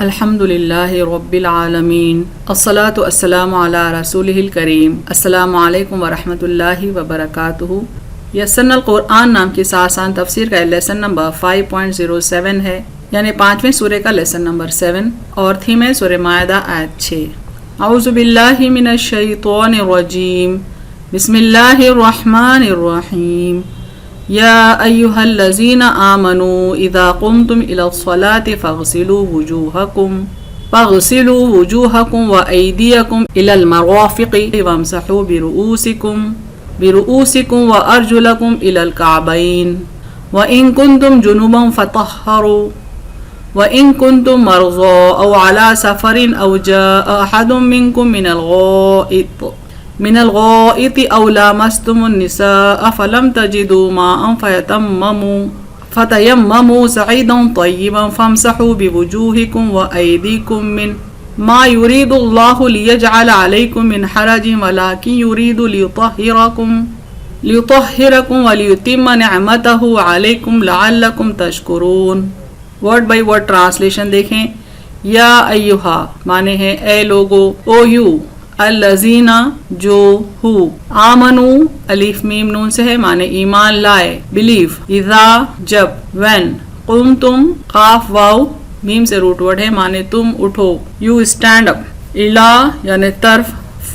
الحمدللہ رب العالمین الصلاۃ والسلام علی رسولہ الکریم۔ السلام علیکم ورحمۃ اللہ وبرکاتہ۔ یسرنا القرآن نام کی آسان تفسیر کا لیسن نمبر 5.07 ہے، یعنی 5ویں سورہ کا لیسن نمبر 7، اور تھیم ہے سورہ مائدہ آیت 6۔ اعوذ باللہ من الشیطان الرجیم، بسم اللہ الرحمن الرحیم۔ یا ایہا الذین آمنوا اذا قمتم الی الصلاة فاغسلوا وجوہکم وایدیکم الی المرافق وامسحوا برؤوسکم وارجلکم الی الکعبین وان کنتم جنبا فطہروا وَإِن كُنتُم مَّرْضَىٰ أَوْ عَلَىٰ سَفَرٍ أَوْ جَاءَ أَحَدٌ مِّنكُم مِّنَ الْغَائِطِ أَوْ لَامَسْتُمُ النِّسَاءَ فَلَمْ تَجِدُوا مَاءً فَتَيَمَّمُوا صَعِيدًا طَيِّبًا فَامْسَحُوا بِوُجُوهِكُمْ وَأَيْدِيكُم مِّنْهُ مَا يُرِيدُ اللَّهُ لِيَجْعَلَ عَلَيْكُم مِّنْ حَرَجٍ وَلَٰكِن يُرِيدُ لِيُطَهِّرَكُمْ وَلِيُتِمَّ نِعْمَتَهُ عَلَيْكُمْ لَعَلَّكُمْ تَشْكُرُونَ۔ ورڈ بائی ورڈ ٹرانسلیشن دیکھیں۔ یا ایہا معنی ہے اے لوگو، او یو، الذین جو ہو، آمنو الف میم نون سے ہے معنی ایمان لائے، بلیو، اذا جب، وین، قمتم قاف واو میم سے روٹ ورڈ ہے معنی تم اٹھو، یو اسٹینڈ اپ، الا یعنی طرف،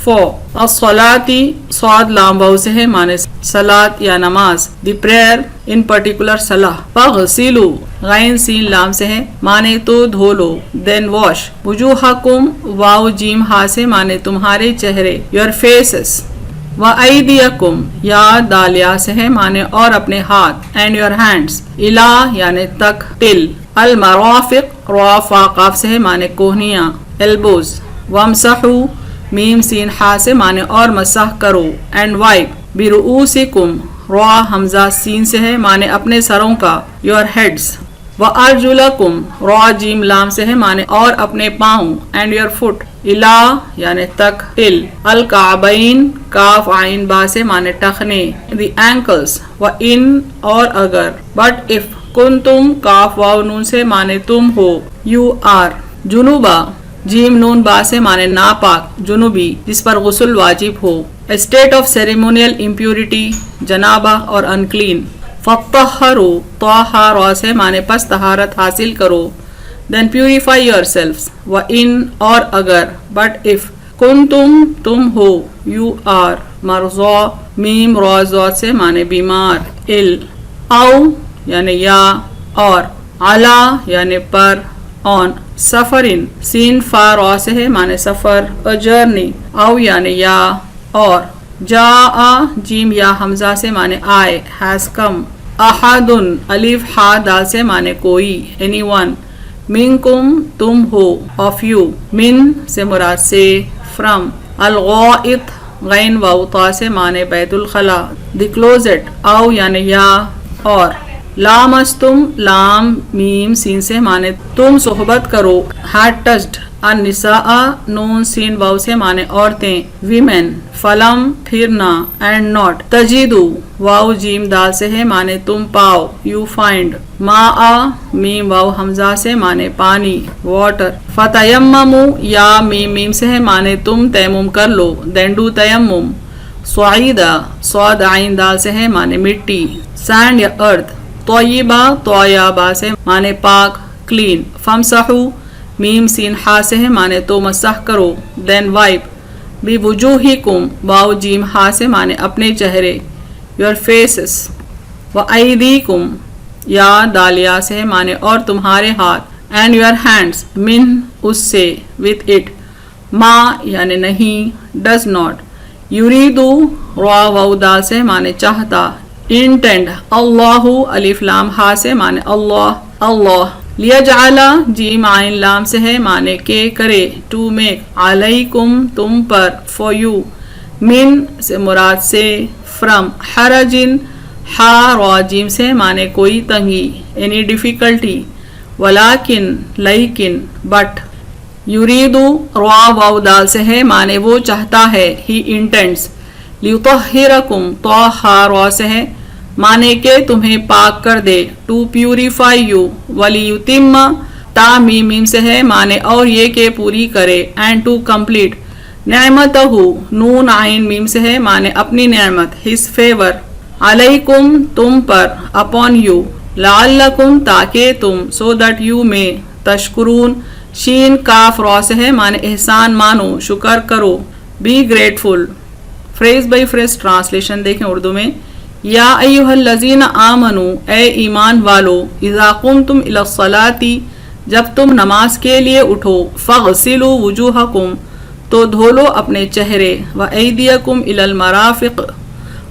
فو، الصلاتی صاد لام واو سے ہے معنی صلاۃ یا نماز، دی پریئر ان پرٹیکولر صلاح، فاغسلوا غین سین لام سے ہے معنی تو دھو لو، دین واش، وجوہکم واو جیم ہا سے معنی تمہارے چہرے، یور فیسز، وایدیکم یا دالیا سے ہے معنی اور اپنے ہاتھ، اینڈ یور ہینڈز، الا یعنی تک، ٹل، المرافق را فا قاف سے ہے معنی کوہنیاں، ایلبوز، وامسحوا میم سین ہا سے معنی اور مسح کرو، اینڈ وائپ، برؤوسکم را حمزہ سین سے ہے معنی اپنے سروں کا، یور ہیڈز، وارجلکم را جیم لام سے ہے معنی اور اپنے پاؤں، اینڈ یور فٹ، الا یعنی تک، ٹل، الکعبین کاف عین با سے معنی ٹخنے، دی اینکلز، وان اور اگر، بٹ اف، کنتم کاف واو نون سے معنی تم ہو، یو آر، جنوبا جیم نون با سے معنی ناپاک، جنوبی جس پر غسل واجب ہو، اسٹیٹ آف سیریمونیل امپیورٹی، جنابہ اور انکلین، فطہروا طہا را سے معنی پس طہارت حاصل کرو، دین پیوریفائی یور سیلفز، وان اور اگر، بٹ اف، کنتم تم ہو، یو آر، مرضا میم را ذات سے معنی بیمار، ال، او یعنی یا اور، علا یعنی پر، آن، سفرن سین فا را سے ہے معنی سفر، جرنی، او یعنی یا اور، جاء جیم یا حمزہ سے معنی آئے، ہیز کم، احدن الف ہا دال سے معنی کوئی، اینی ون، منکم تم ہو، آف یو، من سے مراد سے، فرام، الغائط غین واو تا سے معنی بیت الخلا، دی کلوزٹ، او یعنی یا اور، لامستم لام میم سین سے معنی تم صحبت کرو، ہیڈ ٹچڈ، النساء نون سین واو سے معنی عورتیں، ویمن، فلم پھر نہ، اینڈ ناٹ، تجیدو واو جیم دال سے ہے معنی تم پاؤ، یو فائنڈ، ماء میم واو حمزہ سے معنی پانی، واٹر، فتیمموا یا میم میم سے ہے معنی تم تیمم کر لو، دین ڈو تیمم، صعیدہ صاد عین دال سے ہے معنی مٹی، سینڈ یا ارتھ، طیبہ طیبہ سے معنی پاک، کلین، فامسحوا میم سین ہا سے ہے معنی تو مسح کرو، دین وائپ، بوجوہکم واو جیم ہا سے معنی اپنے چہرے، یور فیسز، وایدیکم یا دالیا سے ہے معنی اور تمہارے ہاتھ، اینڈ یور ہینڈز من اس سے، وتھ اٹ، ما یعنی نہیں، ڈز ناٹ، یریدو را واو دال سے معنی چاہتا، انٹینڈ، اللہ الف لام ہا سے معنی اللہ، اللہ، لیجعل جیم عین لام سے ہے معنی کہ کرے، ٹو میک، علیکم تم پر، فور یو، من سے مراد سے، فرام، حرجن ہا را جیم سے معنی کوئی تنگی، اینی ڈیفیکلٹی، ولیکن لیکن، بٹ، یریدو را واو دال سے ہے معنی وہ چاہتا ہے، ہی انٹینڈز، لیطہرکم طہا را سے ہے معنی کہ تمہیں پاک کر دے، ٹو پیوریفائی یو، ولیتم تا میم سے ہے معنی اور یہ کہ پوری کرے، اینڈ ٹو کمپلیٹ. نعمتہ نون عین میم سے ہے معنی اپنی نعمت، ہز فیور. علیکم تم پر، اپون یو. لعلکم تاکہ تم، سو دیٹ یو میں. تشکرون شین کاف را سے ہے معنی احسان مانو، شکر کرو. Be grateful. Phrase by phrase translation دیکھیں اردو میں. یا ایھا الذین آمنو اے ایمان والو، اذا قمتم الی الصلاۃ جب تم نماز کے لیے اٹھو، فاغسلوا وجوہکم تو دھو لو اپنے چہرے، وایدیکم الی المرافق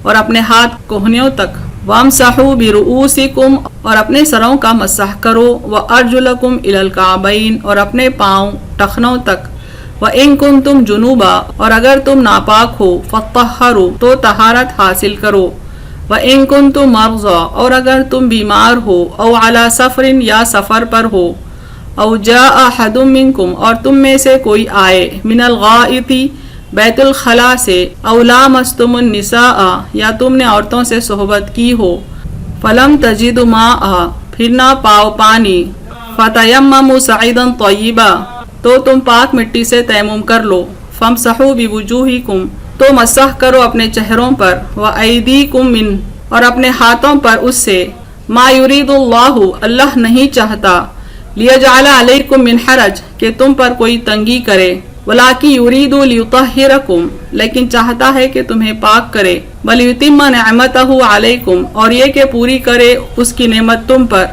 اور اپنے ہاتھ کوہنیوں تک، وامسحوا برؤوسکم اور اپنے سروں کا مسح کرو، وارجلکم الی الکعبین اور اپنے پاؤں ٹخنوں تک، وَإِن كُنتُمْ جُنُوبًا اور اگر تم ناپاک ہو، فَطَّهَّرُوا تو طہارت حاصل کرو، وَإِن كُنتُمْ مَرْضَىٰ اور اگر تم بیمار ہو، أَوْ عَلَىٰ سَفَرٍ یا سفر پر ہو، أَوْ جَاءَ أَحَدٌ مِّنكُمْ اور تم میں سے کوئی آئے، مِنَ الْغَائِطِ بیت الخلاء سے، أَوْ لَامَسْتُمُ النِّسَاءَ یا تم نے عورتوں سے صحبت کی ہو، فَلَمْ تَجِدُوا مَاءً پھر نہ پاؤ پانی، فَتَيَمَّمُوا صَعِيدًا طَيِّبًا تو تم پاک مٹی سے تیمم کر لو، فَامْسَحُوا بِوُجُوهِكُمْ تو مسح کرو اپنے چہروں پر، وَأَيْدِيكُمْ مِنْ اور اپنے ہاتھوں پر اس سے، مَا يُرِيدُ اللَّهُ اللہ نہیں چاہتا، لِيَجْعَلَ عَلَيْكُمْ مِنْ حَرَجٍ کہ تم پر کوئی تنگی کرے، وَلَٰكِنْ يُرِيدُ لِيُطَهِّرَكُمْ لیکن چاہتا ہے کہ تمہیں پاک کرے، وَلِيُتِمَّ نِعْمَتَهُ عَلَيْكُمْ اور یہ کہ پوری کرے اس کی نعمت تم پر،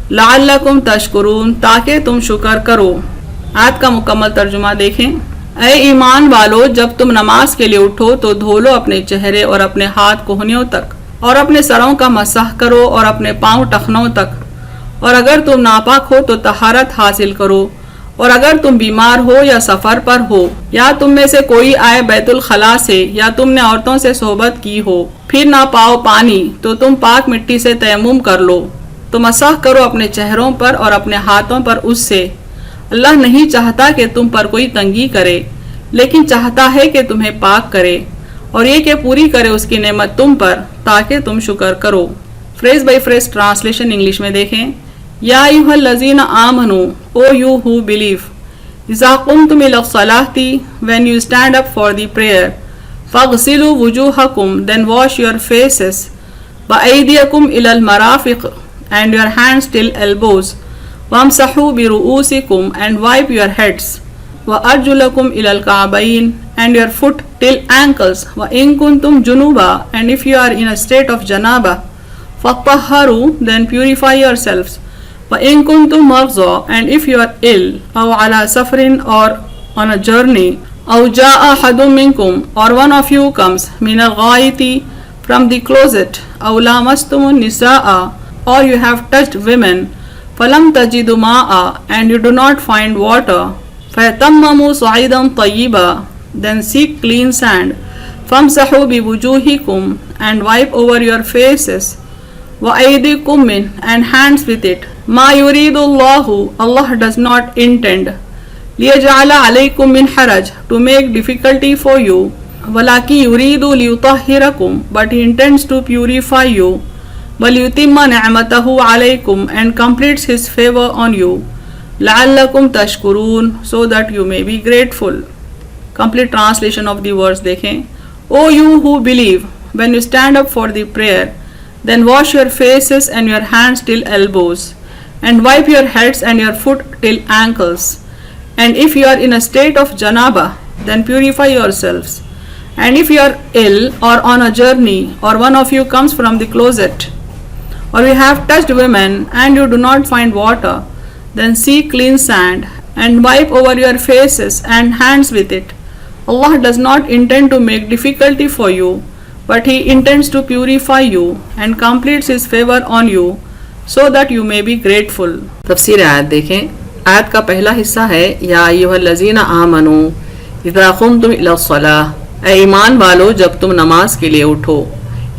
لَعَلَّكُمْ تَشْكُرُونَ تاکہ تم شکر کرو. آیت کا مکمل ترجمہ دیکھیں. اے ایمان والو جب تم نماز کے لیے اٹھو تو دھو لو اپنے چہرے اور اپنے ہاتھ کوہنیوں تک، اور اپنے سروں کا مسح کرو اور اپنے پاؤں ٹخنوں تک، اور اگر تم ناپاک ہو تو طہارت حاصل کرو، اور اگر تم بیمار ہو یا سفر پر ہو، یا تم میں سے کوئی آئے بیت الخلاء سے، یا تم نے عورتوں سے صحبت کی ہو، پھر نہ پاؤ پانی تو تم پاک مٹی سے تیمم کر لو، تو مسح کرو اپنے چہروں پر اور اپنے ہاتھوں پر اس سے. اللہ نہیں چاہتا کہ تم پر کوئی تنگی کرے، لیکن چاہتا ہے کہ تمہیں پاک کرے، اور یہ کہ پوری کرے اس کی نعمت تم پر تاکہ تم شکر کرو. Phrase by phrase translation English میں دیکھیں. یا ایھا الذین آمنو او یو ہو بلیو، اذا قمتم الی الصلاۃ when you stand up for the prayer، فاغسلوا وجوہکم then wash your faces، وایدیکم الی المرافق and your hands till elbows، وَامْسَحُوا بِرُؤُوسِكُمْ and wipe your heads، وَأَرْجُلَكُمْ إِلَى الْكَعْبَيْنِ and your foot till ankles، وَإِن كُنْتُمْ جُنُوبًا and if you are in a state of janaba، فَطَّهَّرُوا then purify yourselves، وَإِن كُنْتُمْ مَرْضَىٰ and if you are ill، أَوْ عَلَىٰ سَفَرٍ or on a journey، أَوْ جَاءَ أَحَدٌ مِّنكُمْ or one of you comes، مِنَ الْغَائِطِ from the closet، أَوْ لَامَسْتُمُ النِّسَاءَ or you have touched women، فَلَمْ تَجِدُوا مَاءً and you do not find water، فَيَتَمَّمُوا صَعِيدًا طَيِّبًا then seek clean sand، فَامْسَحُوا بِوُجُوهِكُمْ and wipe over your faces، وَأَيْدِيكُمْ مِنْ and hands with it، مَا يُرِيدُ اللَّهُ Allah does not intend، لِيَجْعَلَ عَلَيْكُمْ مِنْ حَرَجٍ to make difficulty for you، وَلَٰكِنْ يُرِيدُ لِيُطَهِّرَكُمْ but he intends to purify you، وَلِيُتِمَّ نِعْمَتَهُ عَلَيْكُمْ and completes his favor on you، لَعَلَّكُمْ تَشْكُرُونَ so that you may be grateful. Complete translation of the words دیکھیں. O you who believe, when you stand up for the prayer, then wash your faces and your hands till elbows, and wipe your heads and your foot till ankles, and if you are in a state of janaba, then purify yourselves, and if you are ill or on a journey, or one of you comes from the closet, or you have touched women and you do not find water, then seek clean sand and wipe over your faces and hands with it. Allah does not intend to make difficulty for you, but he intends to purify you and completes his favor on you so that you may be grateful. تفسیر آیت دیکھیں. آیت کا پہلا حصہ ہے یا ایھا الذین آمنو اذا قمتم الی الصلاۃ، اے ایمان والو جب تم نماز کے لیے اٹھو.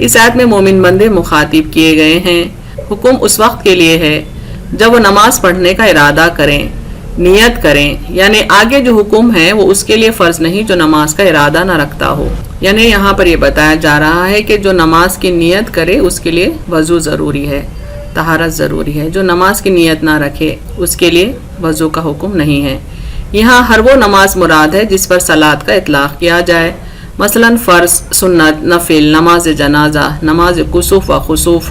اس آیت میں مومن بندے مخاطب کیے گئے ہیں. حکم اس وقت کے لیے ہے جب وہ نماز پڑھنے کا ارادہ کریں، نیت کریں، یعنی آگے جو حکم ہے وہ اس کے لیے فرض نہیں جو نماز کا ارادہ نہ رکھتا ہو. یعنی یہاں پر یہ بتایا جا رہا ہے کہ جو نماز کی نیت کرے اس کے لیے وضو ضروری ہے طہارت ضروری ہے. جو نماز کی نیت نہ رکھے اس کے لیے وضو کا حکم نہیں ہے. یہاں ہر وہ نماز مراد ہے جس پر صلاۃ کا اطلاق کیا جائے، مثلا فرض، سنت، نفل، نماز جنازہ، نماز کسوف و خسوف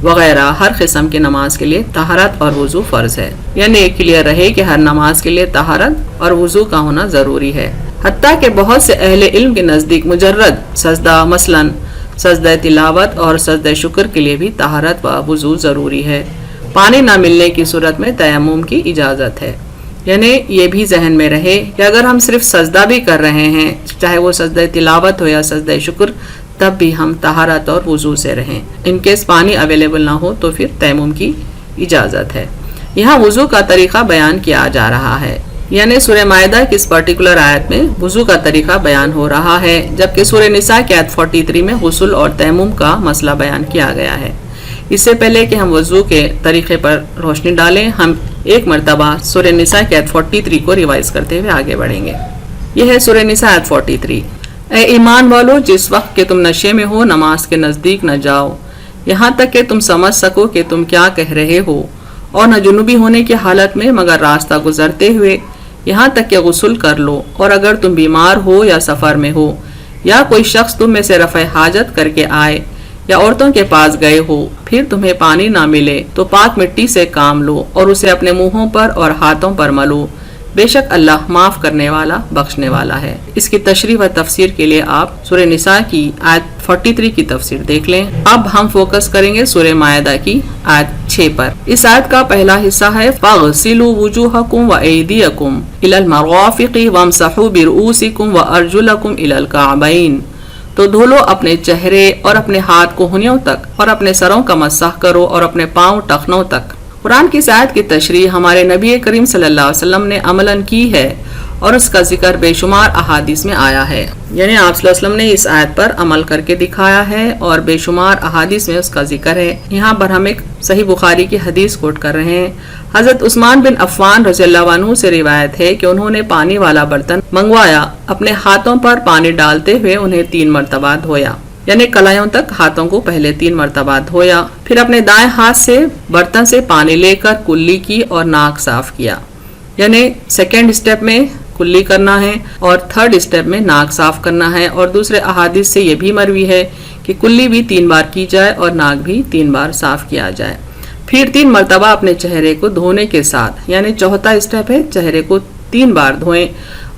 وغیرہ. ہر قسم کی نماز کے لیے طہارت اور وضو فرض ہے. یعنی کلیئر رہے کہ ہر نماز کے لیے طہارت اور وضو کا ہونا ضروری ہے. حتیٰ کہ بہت سے اہل علم کے نزدیک مجرد سجدہ، مثلا سجدہ تلاوت اور سجدہ شکر کے لیے بھی طہارت و وضو ضروری ہے. پانی نہ ملنے کی صورت میں تیمم کی اجازت ہے. یعنی یہ بھی ذہن میں رہے کہ اگر ہم صرف سجدہ بھی کر رہے ہیں، چاہے وہ سجدہ تلاوت ہو یا سجدہ شکر، تب بھی ہم طہارت اور وضو سے رہیں. ان کیس پانی اویلیبل نہ ہو تو پھر تیمم کی اجازت ہے. یہاں وضو کا طریقہ بیان کیا جا رہا ہے. یعنی سورہ مائدہ کی اس پرٹیکولر آیت میں وضو کا طریقہ بیان ہو رہا ہے، جبکہ سورہ نساء کی آیت 43 میں غسل اور تیمم کا مسئلہ بیان کیا گیا ہے. اس سے پہلے کہ ہم وضو کے طریقے پر روشنی ڈالیں، ہم ایک مرتبہ سورہ نساء کی آیت 43 کو ریوائز کرتے ہوئے آگے بڑھیں گے. یہ ہے سورہ نساء آیت 43. اے ایمان والو، جس وقت کہ تم نشے میں ہو نماز کے نزدیک نہ جاؤ یہاں تک کہ تم سمجھ سکو کہ تم کیا کہہ رہے ہو، اور نہ جنوبی ہونے کی حالت میں مگر راستہ گزرتے ہوئے، یہاں تک کہ غسل کر لو. اور اگر تم بیمار ہو یا سفر میں ہو یا کوئی شخص تم میں سے رفع حاجت کر کے آئے یا عورتوں کے پاس گئے ہو، پھر تمہیں پانی نہ ملے تو پاک مٹی سے کام لو اور اسے اپنے منہوں پر اور ہاتھوں پر ملو. بے شک اللہ معاف کرنے والا بخشنے والا ہے. اس کی تشریح و تفسیر کے لیے آپ سورہ نساء کی آیت 43 کی تفسیر دیکھ لیں. اب ہم فوکس کریں گے سورہ مائدہ کی آیت 6 پر. اس آیت کا پہلا حصہ ہے فَاغْسِلُوا وُجُوهَكُمْ وَأَيْدِيَكُمْ إِلَى الْمَرَافِقِ وَامْسَحُوا بِرُؤُوسِكُمْ وَأَرْجُلَكُمْ إِلَى الْكَعْبَيْنِ. تو دھو لو اپنے چہرے اور اپنے ہاتھ کوہنیوں تک اور اپنے سروں کا مسح کرو اور اپنے پاؤں ٹخنوں تک. قرآن کی آیت کی تشریح ہمارے نبی کریم صلی اللہ علیہ وسلم نے عملاً کی ہے اور اس کا ذکر بے شمار احادیث میں آیا ہے. یعنی آپ صلی اللہ علیہ وسلم نے اس آیت پر عمل کر کے دکھایا ہے اور بے شمار احادیث میں اس کا ذکر ہے. یہاں پر ہم ایک صحیح بخاری کی حدیث کوٹ کر رہے ہیں. حضرت عثمان بن عفان رضی اللہ عنہ سے روایت ہے کہ انہوں نے پانی والا برتن منگوایا، اپنے ہاتھوں پر پانی ڈالتے ہوئے انہیں 3 مرتبہ دھویا. یعنی کلائیوں تک ہاتھوں کو پہلے 3 مرتبہ دھویا، پھر اپنے دائیں ہاتھ سے برتن سے پانی لے کر کلی کی اور ناک صاف کیا. یعنی سیکنڈ سٹیپ میں کلی کرنا ہے اور تھرڈ سٹیپ میں ناک صاف کرنا ہے. اور دوسرے احادیث سے یہ بھی مروی ہے کہ کلی بھی 3 بار کی جائے اور ناک بھی 3 بار صاف کیا جائے. پھر 3 مرتبہ اپنے چہرے کو دھونے کے ساتھ، یعنی چوتھا سٹیپ ہے چہرے کو 3 بار دھوئیں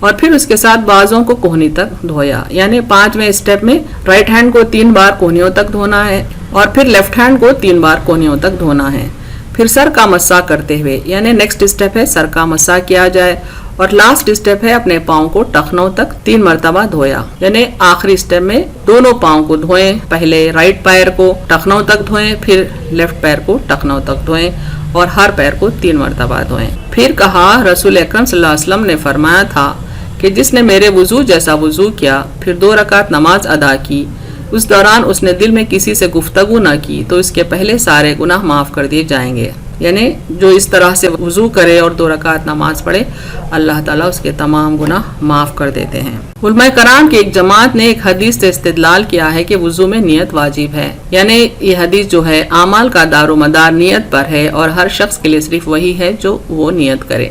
اور پھر اس کے ساتھ بازوں کو کوہنی تک دھویا. یعنی 5ویں سٹیپ میں رائٹ ہینڈ کو 3 بار کوہنیوں تک دھونا ہے اور پھر لیفٹ ہینڈ کو 3 بار کوہنیوں تک دھونا ہے. پھر سر کا مسح کرتے ہوئے، یعنی نیکسٹ سٹیپ ہے سر کا مسح کیا جائے. اور لاسٹ سٹیپ ہے اپنے پاؤں کو ٹخنوں تک 3 مرتبہ دھویا. یعنی آخری سٹیپ میں دونوں پاؤں کو دھوئیں، پہلے رائٹ پیر کو ٹخنوں تک دھوئیں، پھر لیفٹ پیر کو ٹخنوں تک دھوئیں اور ہر پیر کو 3 مرتبہ دھوئیں. پھر کہا رسول اکرم صلی اللہ علیہ وسلم نے فرمایا تھا کہ جس نے میرے وضو جیسا وضو کیا پھر 2 رکعت نماز ادا کی، اس دوران اس نے دل میں کسی سے گفتگو نہ کی تو اس کے پہلے سارے گناہ معاف کر دیے جائیں گے. یعنی جو اس طرح سے وضو کرے اور 2 رکعت نماز پڑھے، اللہ تعالیٰ اس کے تمام گناہ معاف کر دیتے ہیں. علماء کرام کی ایک جماعت نے ایک حدیث سے استدلال کیا ہے کہ وضو میں نیت واجب ہے. یعنی یہ حدیث جو ہے اعمال کا دار و مدار نیت پر ہے اور ہر شخص کے لیے صرف وہی ہے جو وہ نیت کرے.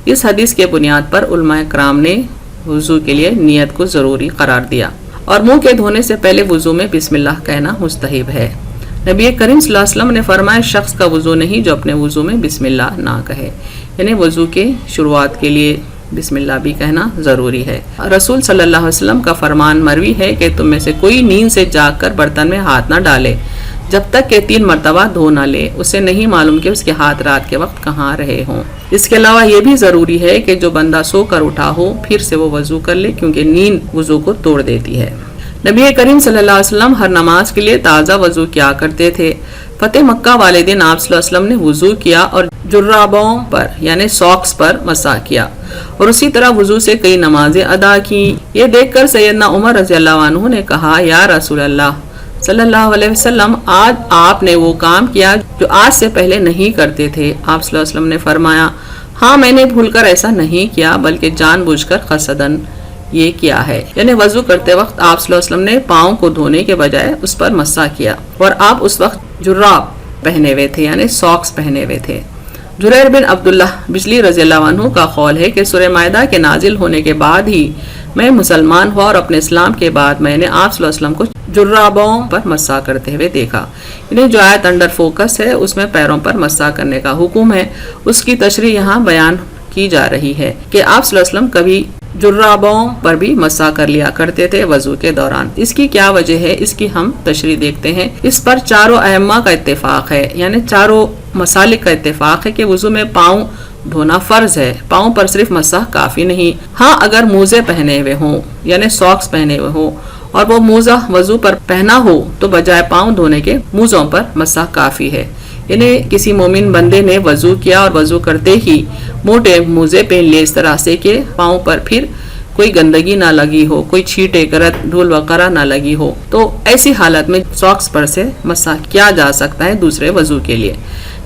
اس حدیث کے بنیاد پر علماء کرام نے وضو کے لیے نیت کو ضروری قرار دیا اور منہ کے دھونے سے پہلے وضو میں بسم اللہ کہنا مستحب ہے. نبی کریم صلی اللہ علیہ وسلم نے فرمایا شخص کا وضو نہیں جو اپنے وضو میں بسم اللہ نہ کہے. یعنی وضو کے شروعات کے لیے بسم اللہ بھی کہنا ضروری ہے. رسول صلی اللہ علیہ وسلم کا فرمان مروی ہے کہ تم میں سے کوئی نیند سے جاگ کر برتن میں ہاتھ نہ ڈالے جب تک کہ 3 مرتبہ دھو نہ لے. اسے نہیں معلوم کہ اس کے ہاتھ رات کے وقت کہاں رہے ہوں. اس کے علاوہ یہ بھی ضروری ہے کہ جو بندہ سو کر اٹھا ہو پھر سے وہ وضو کر لے، کیونکہ نیند وضو کو توڑ دیتی ہے. نبی کریم صلی اللہ علیہ وسلم ہر نماز کے لیے تازہ وضو کیا کرتے تھے. فتح مکہ والے دن آپ صلی اللہ علیہ وسلم نے وضو کیا اور جرابوں پر یعنی ساکس پر مسح کیا اور اسی طرح وضو سے کئی نمازیں ادا کی. یہ دیکھ کر سیدنا عمر رضی اللہ عنہ نے کہا یا رسول اللہ صلی اللہ علیہ وسلم، آج آپ نے وہ کام کیا جو آج سے پہلے نہیں کرتے تھے. آپ صلی اللہ علیہ وسلم نے فرمایا ہاں میں نے بھول کر ایسا نہیں کیا بلکہ جان بوجھ کر قصدن یہ کیا ہے. یعنی وضو کرتے وقت آپ صلی اللہ علیہ وسلم نے پاؤں کو دھونے کے بجائے اس پر مسح کیا اور آپ اس وقت جراب پہنے ہوئے تھے یعنی ساکس پہنے ہوئے تھے۔ جریر بن عبداللہ بجلی رضی اللہ عنہ کا قول ہے کہ سورہ مائدہ کے نازل ہونے کے بعد ہی میں مسلمان ہوا اور اپنے اسلام کے بعد میں نے آپ صلی اللہ علیہ وسلم کو جرابوں پر مسح کرتے ہوئے دیکھا۔ یعنی جو آیت انڈر فوکس ہے اس میں پیروں پر مسح کرنے کا حکم ہے، اس کی تشریح یہاں بیان کی جا رہی ہے کہ آپ صلی اللہ علیہ وسلم کبھی جرابوں پر بھی مسح کر لیا کرتے تھے وضو کے دوران۔ اس کی کیا وجہ ہے، اس کی ہم تشریح دیکھتے ہیں۔ اس پر چاروں ائمہ کا اتفاق ہے، یعنی چاروں مسالک کا اتفاق ہے کہ وضو میں پاؤں دھونا فرض ہے، پاؤں پر صرف مسح کافی نہیں۔ ہاں اگر موزے پہنے ہوئے ہوں یعنی ساکس پہنے ہوئے ہوں اور وہ موزہ وضو پر پہنا ہو تو بجائے پاؤں دھونے کے موزوں پر مسح کافی ہے۔ یعنی کسی مومن بندے نے وضو کیا اور وضو کرتے ہی موٹے موزے پہن لیے اس طرح سے کہ پاؤں پر پھر کوئی گندگی نہ لگی ہو، کوئی چھینٹے کرت دھول وغیرہ نہ لگی ہو، تو ایسی حالت میں ساکس پر سے مسح کیا جا سکتا ہے دوسرے وضو کے لیے۔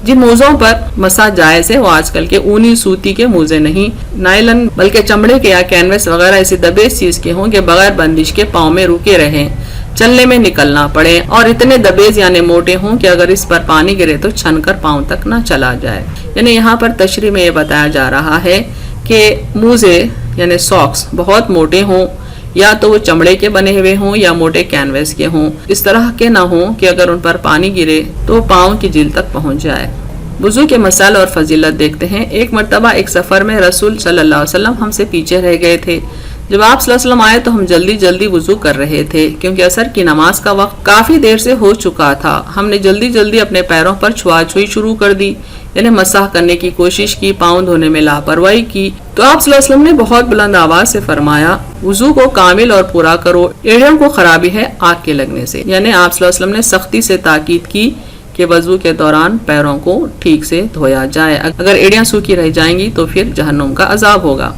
جن موزوں پر مسح جائز ہے وہ آج کل کے اونی سوتی کے موزے نہیں، نائلن بلکہ چمڑے کے یا کینوس وغیرہ ایسی دبیز چیز کے ہوں کہ بغیر بندش کے پاؤں میں رکے رہیں، چلنے میں نکلنا پڑے اور اتنے دبیز یعنی موٹے ہوں کہ اگر اس پر پانی گرے تو چھن کر پاؤں تک نہ چلا جائے۔ یعنی یہاں پر تشریح میں یہ بتایا جا رہا ہے کہ موزے یعنی ساکس بہت موٹے ہوں، یا تو وہ چمڑے کے بنے ہوئے ہوں یا موٹے کینوس کے ہوں، اس طرح کے نہ ہوں کہ اگر ان پر پانی گرے تو پاؤں کی جلد تک پہنچ جائے۔ وضو کے مسائل اور فضیلت دیکھتے ہیں۔ ایک مرتبہ ایک سفر میں رسول صلی اللہ علیہ وسلم ہم سے پیچھے رہ گئے تھے۔ جب آپ صلی اللہ علیہ وسلم آئے تو ہم جلدی جلدی وضو کر رہے تھے کیونکہ عصر کی نماز کا وقت کافی دیر سے ہو چکا تھا۔ ہم نے جلدی جلدی اپنے پیروں پر چھوا چھوئی شروع کر دی، یعنی مسح کرنے کی کوشش کی، پاؤں دھونے میں لاپرواہی کی۔ تو آپ صلی اللہ علیہ وسلم نے بہت بلند آواز سے فرمایا، وضو کو کامل اور پورا کرو، ایڑیوں کو خرابی ہے آگ کے لگنے سے۔ یعنی آپ صلی اللہ علیہ وسلم نے سختی سے تاکید کی کہ وضو کے دوران پیروں کو ٹھیک سے دھویا جائے، اگر ایڑیاں سوکھی رہ جائیں گی تو پھر جہنم کا عذاب ہوگا۔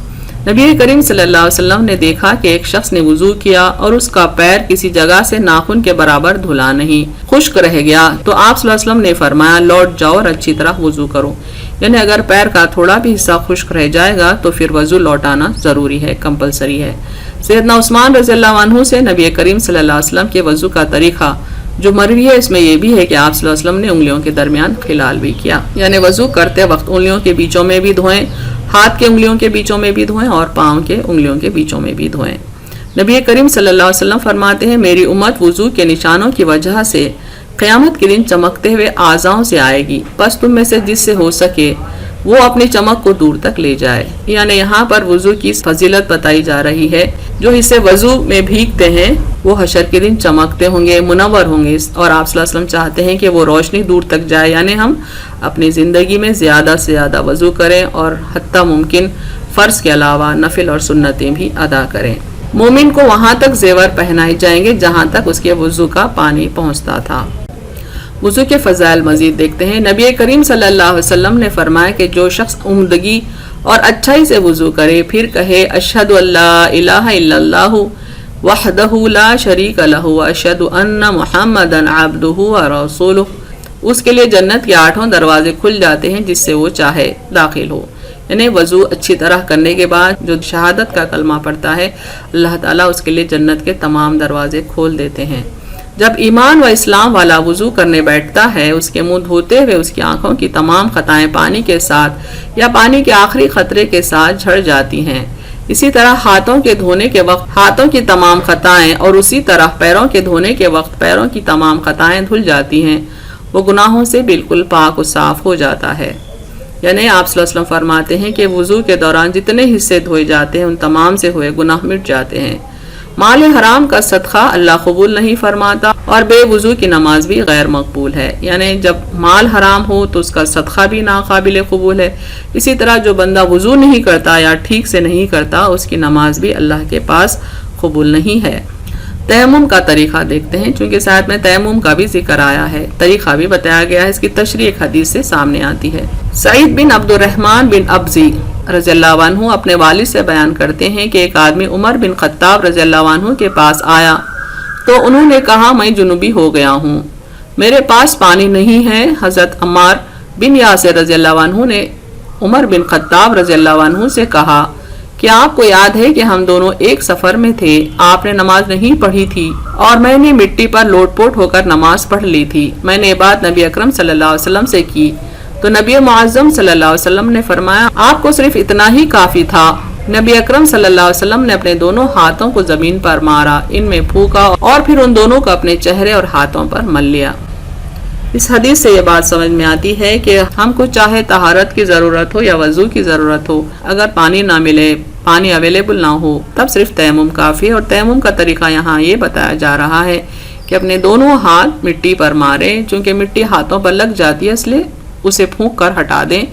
نبی کریم صلی اللہ علیہ وسلم نے دیکھا کہ ایک شخص نے وضو کیا اور اس کا پیر کسی جگہ سے ناخن کے برابر دھلا نہیں، خشک رہ گیا، تو آپ صلی اللہ علیہ وسلم نے فرمایا لوٹ جاؤ اور اچھی طرح وضو کرو۔ یعنی اگر پیر کا تھوڑا بھی حصہ خشک رہ جائے گا تو پھر وضو لوٹانا ضروری ہے، کمپلسری ہے۔ سیدنا عثمان رضی اللہ عنہ سے نبی کریم صلی اللہ علیہ وسلم کے وضو کا طریقہ جو مروی ہے، اس میں یہ بھی ہے کہ آپ صلی اللہ علیہ وسلم نے انگلیوں کے درمیان خلال بھی کیا، یعنی وضو کرتے وقت انگلیوں کے بیچوں میں بھی دھوئیں، ہاتھ کے انگلیوں کے بیچوں میں بھی دھوئیں اور پاؤں کے انگلیوں کے بیچوں میں بھی دھوئیں۔ نبی کریم صلی اللہ علیہ وسلم فرماتے ہیں میری امت وضو کے نشانوں کی وجہ سے قیامت کے دن چمکتے ہوئے اعضاؤں سے آئے گی، بس تم میں سے جس سے ہو سکے وہ اپنی چمک کو دور تک لے جائے۔ یعنی یہاں پر وضو کی فضیلت بتائی جا رہی ہے، جو حصے وضو میں بھیگتے ہیں وہ حشر کے دن چمکتے ہوں گے، منور ہوں گے، اور آپ صلی اللہ علیہ وسلم چاہتے ہیں کہ وہ روشنی دور تک جائے، یعنی ہم اپنی زندگی میں زیادہ سے زیادہ وضو کریں اور حتی ممکن فرض کے علاوہ نفل اور سنتیں بھی ادا کریں۔ مومن کو وہاں تک زیور پہنائے جائیں گے جہاں تک اس کے وضو کا پانی پہنچتا تھا۔ وضو کے فضائل مزید دیکھتے ہیں۔ نبی کریم صلی اللہ علیہ وسلم نے فرمایا کہ جو شخص عمدگی اور اچھائی سے وضو کرے پھر کہے اشہد ان لا الہ الا اللہ وحدہ لا شریک لہ واشہد ان محمدا عبدہ ورسولہ، اس کے لیے جنت کے 8 دروازے کھل جاتے ہیں جس سے وہ چاہے داخل ہو۔ یعنی وضو اچھی طرح کرنے کے بعد جو شہادت کا کلمہ پڑھتا ہے اللہ تعالیٰ اس کے لیے جنت کے تمام دروازے کھول دیتے ہیں۔ جب ایمان و اسلام والا وضو کرنے بیٹھتا ہے اس کے منہ دھوتے ہوئے اس کی آنکھوں کی تمام خطائیں پانی کے ساتھ یا پانی کے آخری قطرے کے ساتھ جھڑ جاتی ہیں۔ اسی طرح ہاتھوں کے دھونے کے وقت ہاتھوں کی تمام خطائیں اور اسی طرح پیروں کے دھونے کے وقت پیروں کی تمام خطائیں دھل جاتی ہیں، وہ گناہوں سے بالکل پاک و صاف ہو جاتا ہے۔ یعنی آپ صلی اللہ علیہ وسلم فرماتے ہیں کہ وضو کے دوران جتنے حصے دھوئے جاتے ہیں ان تمام سے ہوئے گناہ مٹ جاتے ہیں۔ مال حرام کا صدقہ اللہ قبول نہیں فرماتا اور بے وضو کی نماز بھی غیر مقبول ہے۔ یعنی جب مال حرام ہو تو اس کا صدقہ بھی ناقابل قبول ہے، اسی طرح جو بندہ وضو نہیں کرتا یا ٹھیک سے نہیں کرتا اس کی نماز بھی اللہ کے پاس قبول نہیں ہے۔ تیمم کا طریقہ دیکھتے ہیں، چونکہ ساتھ میں تیمم کا بھی ذکر آیا ہے، طریقہ بھی بتایا گیا ہے، اس کی تشریح ایک حدیث سے سامنے آتی ہے۔ سعید بن عبد الرحمن بن ابزی رضی اللہ عنہ اپنے والد سے بیان کرتے ہیں کہ ایک آدمی عمر بن خطاب رضی اللہ عنہ کے پاس آیا تو انہوں نے کہا میں جنوبی ہو گیا ہوں، میرے پاس پانی نہیں ہے۔ حضرت عمار بن یاسر رضی اللہ عنہ نے عمر بن خطاب رضی اللہ عنہ سے کہا کہ آپ کو یاد ہے کہ ہم دونوں ایک سفر میں تھے، آپ نے نماز نہیں پڑھی تھی اور میں نے مٹی پر لوٹ پوٹ ہو کر نماز پڑھ لی تھی. میں نے یہ بات نبی اکرم صلی اللہ علیہ وسلم سے کی تو نبی معظم صلی اللہ علیہ وسلم نے فرمایا آپ کو صرف اتنا ہی کافی تھا. نبی اکرم صلی اللہ علیہ وسلم نے اپنے دونوں ہاتھوں کو زمین پر مارا, ان میں پھونکا اور پھر ان دونوں کو اپنے چہرے اور ہاتھوں پر مل لیا. اس حدیث سے یہ بات سمجھ میں آتی ہے کہ ہم کو چاہے طہارت کی ضرورت ہو یا وضو کی ضرورت ہو, اگر پانی نہ ملے, پانی اویلیبل نہ ہو, تب صرف تیمم کافی ہے. اور تیمم کا طریقہ یہاں یہ بتایا جا رہا ہے کہ اپنے دونوں ہاتھ مٹی پر ماریں, چونکہ مٹی ہاتھوں پر لگ جاتی ہے اس لیے اسے پھونک کر ہٹا دیں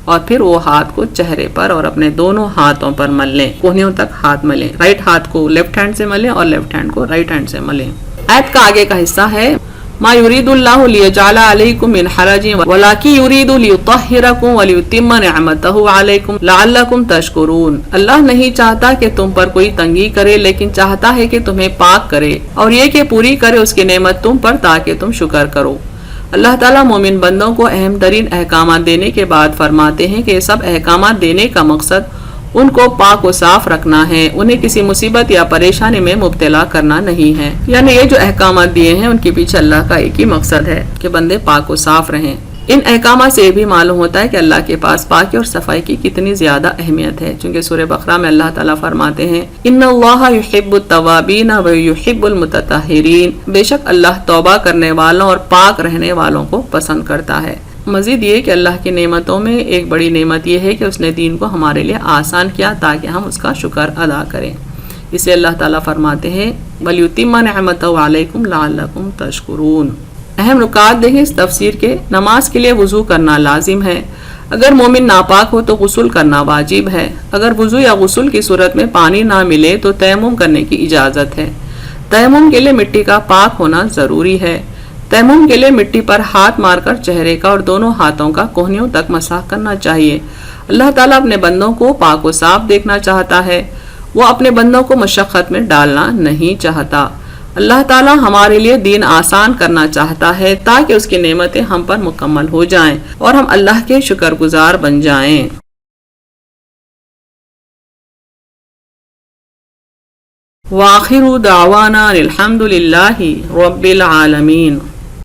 اور پھر وہ ہاتھ کو چہرے پر اور اپنے دونوں ہاتھوں پر مل لیں, کوہنیوں تک ہاتھ ملیں. رائٹ ہاتھ کو لیفٹ ہینڈ سے ملیں اور لیفٹ ہینڈ کو رائٹ ہینڈ سے ملیں. آیت کا آگے کا حصہ ہے ما یرید اللہ لیجعل علیکم من حرج ولکن یرید لیطہرکم ولیتم نعمتہ علیکم لعلکم تشکرون. اللہ نہیں چاہتا کہ تم پر کوئی تنگی کرے, لیکن چاہتا ہے کہ تمہیں پاک کرے اور یہ کہ پوری کرے اس کی نعمت تم پر تاکہ تم شکر کرو. اللہ تعالیٰ مومن بندوں کو اہم ترین احکامات دینے کے بعد فرماتے ہیں کہ یہ سب احکامات دینے کا مقصد ان کو پاک و صاف رکھنا ہے, انہیں کسی مصیبت یا پریشانی میں مبتلا کرنا نہیں ہے. یعنی یہ جو احکامات دیے ہیں ان کے پیچھے اللہ کا ایک ہی مقصد ہے کہ بندے پاک و صاف رہیں. ان احکامات سے یہ بھی معلوم ہوتا ہے کہ اللہ کے پاس پاکی اور صفائی کی کتنی زیادہ اہمیت ہے, چونکہ سورہ بقرہ میں اللہ تعالیٰ فرماتے ہیں ان اللہ یحب التوابین و یحب المتطہرین, بے شک اللہ توبہ کرنے والوں اور پاک رہنے والوں کو پسند کرتا ہے. مزید یہ کہ اللہ کی نعمتوں میں ایک بڑی نعمت یہ ہے کہ اس نے دین کو ہمارے لیے آسان کیا تاکہ ہم اس کا شکر ادا کریں. اسے اللہ تعالیٰ فرماتے ہیں وَلْيُتِمَّ نِعْمَتَهُ عَلَيْكُمْ لَعَلَّكُمْ تَشْكُرُونَ. اہم نکات دیکھیں اس تفسیر کے. نماز کے لیے وضو کرنا لازم ہے. اگر مومن ناپاک ہو تو غسل کرنا واجب ہے. اگر وضو یا غسل کی صورت میں پانی نہ ملے تو تیمم کرنے کی اجازت ہے. تیمم کے لیے مٹی کا پاک ہونا ضروری ہے. تیمم کے لیے مٹی پر ہاتھ مار کر چہرے کا اور دونوں ہاتھوں کا کوہنیوں تک مسح کرنا چاہیے. اللہ تعالیٰ اپنے بندوں کو پاک و صاف دیکھنا چاہتا ہے, وہ اپنے بندوں کو مشقت میں ڈالنا نہیں چاہتا. اللہ تعالیٰ ہمارے لیے دین آسان کرنا چاہتا ہے تاکہ اس کی نعمتیں ہم پر مکمل ہو جائیں اور ہم اللہ کے شکر گزار بن جائیں. وآخر دعوانا الحمد للہ رب العالمین.